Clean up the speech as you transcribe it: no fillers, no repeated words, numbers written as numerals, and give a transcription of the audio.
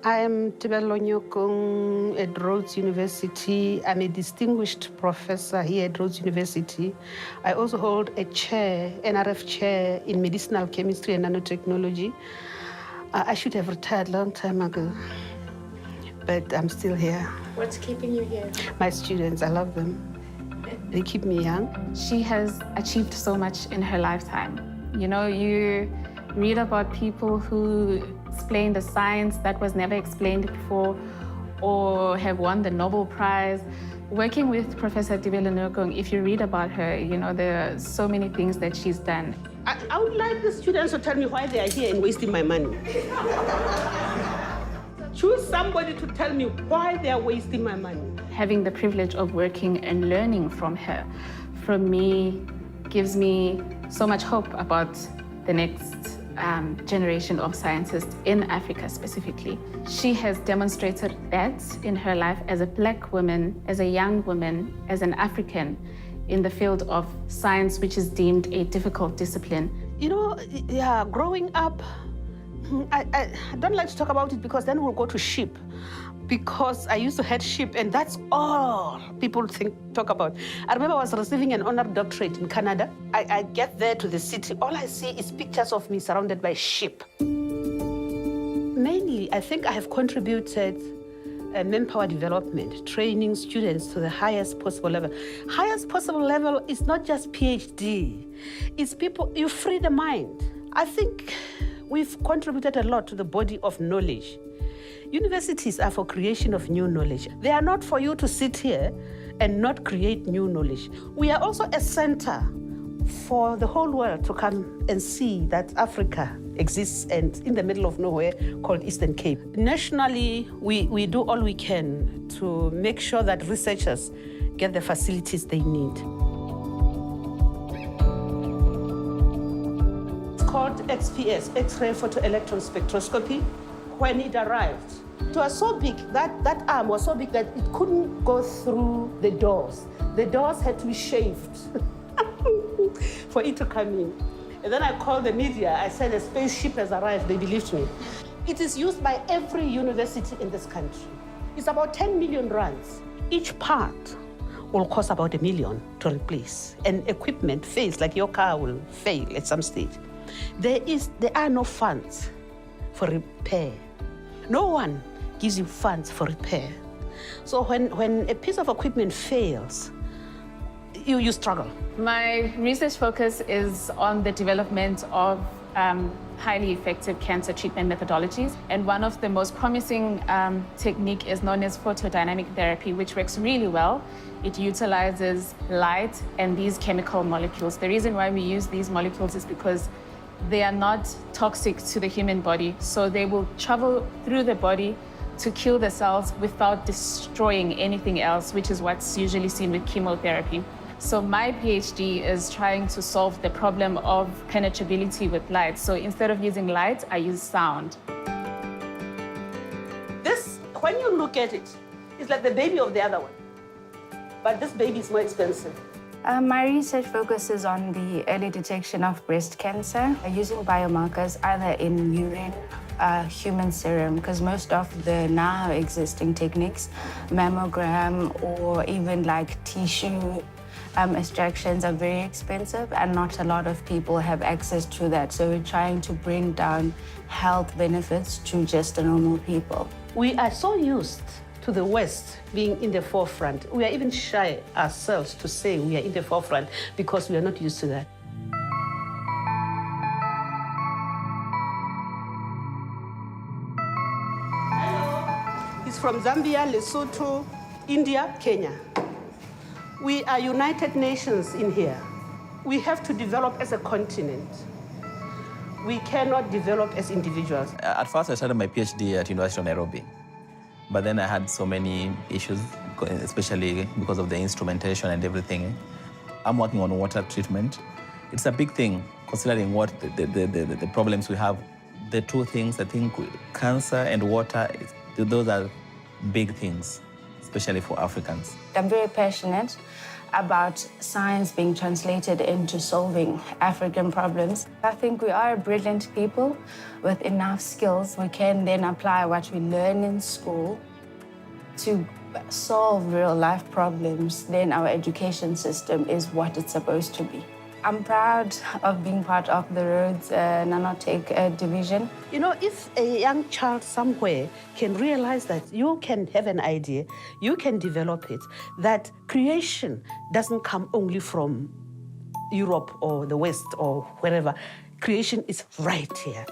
I am Tebelo Nyokong at Rhodes University. I'm a distinguished professor here at Rhodes University. I also hold a chair, NRF chair in medicinal chemistry and nanotechnology. I should have retired a long time ago, but I'm still here. What's keeping you here? My students, I love them. They keep me young. She has achieved so much in her lifetime. You know, you read about people who explain the science that was never explained before or have won the Nobel Prize. Working with Professor Tebelo Nyokong, if you read about her, you know, there are so many things that she's done. I would like the students to tell me why they are here and wasting my money. Choose somebody to tell me why they are wasting my money. Having the privilege of working and learning from her, from me, gives me so much hope about the next generation of scientists in Africa specifically. She has demonstrated that in her life as a Black woman, as a young woman, as an African in the field of science, which is deemed a difficult discipline. You know, yeah, growing up, I don't like to talk about it because then we'll go to sheep. Because I used to head sheep, and that's all people talk about. I remember I was receiving an honorary doctorate in Canada. I get there to the city, all I see is pictures of me surrounded by sheep. Mainly, I think I have contributed manpower development, training students to the highest possible level. Highest possible level is not just PhD. It's people, you free the mind. I think we've contributed a lot to the body of knowledge. Universities are for creation of new knowledge. They are not for you to sit here and not create new knowledge. We are also a center for the whole world to come and see that Africa exists and in the middle of nowhere called Eastern Cape. Nationally, we do all we can to make sure that researchers get the facilities they need. It's called XPS, X-ray photoelectron spectroscopy. When it arrived, it was so big, that arm was so big that it couldn't go through the doors. The doors had to be shaved for it to come in. And then I called the media. I said, a spaceship has arrived. They believed me. It is used by every university in this country. It's about 10 million rands. Each part will cost about $1 million to replace. And equipment fails, like your car will fail at some stage. There are no funds for repair. No one gives you funds for repair. So when a piece of equipment fails, you struggle. My research focus is on the development of highly effective cancer treatment methodologies. And one of the most promising technique is known as photodynamic therapy, which works really well. It utilizes light and these chemical molecules. The reason why we use these molecules is because they are not toxic to the human body, so they will travel through the body to kill the cells without destroying anything else, which is what's usually seen with chemotherapy. So my PhD is trying to solve the problem of penetrability with light. So instead of using light, I use sound. This, when you look at it, it's like the baby of the other one. But this baby is more expensive. My research focuses on the early detection of breast cancer using biomarkers either in urine, human serum, because most of the now existing techniques, mammogram or even like tissue extractions are very expensive and not a lot of people have access to that. So we're trying to bring down health benefits to just the normal people. We are so used to the West being in the forefront. We are even shy ourselves to say we are in the forefront because we are not used to that. He's from Zambia, Lesotho, India, Kenya. We are United Nations in here. We have to develop as a continent. We cannot develop as individuals. At first, I started my PhD at University of Nairobi. But then I had so many issues, especially because of the instrumentation and everything. I'm working on water treatment. It's a big thing, considering what the problems we have. The two things, I think, cancer and water, those are big things, especially for Africans. I'm very passionate about science being translated into solving African problems. I think we are a brilliant people with enough skills. We can then apply what we learn in school to solve real-life problems. Then our education system is what it's supposed to be. I'm proud of being part of the Rhodes Nanotech division. You know, if a young child somewhere can realize that you can have an idea, you can develop it, that creation doesn't come only from Europe or the West or wherever. Creation is right here.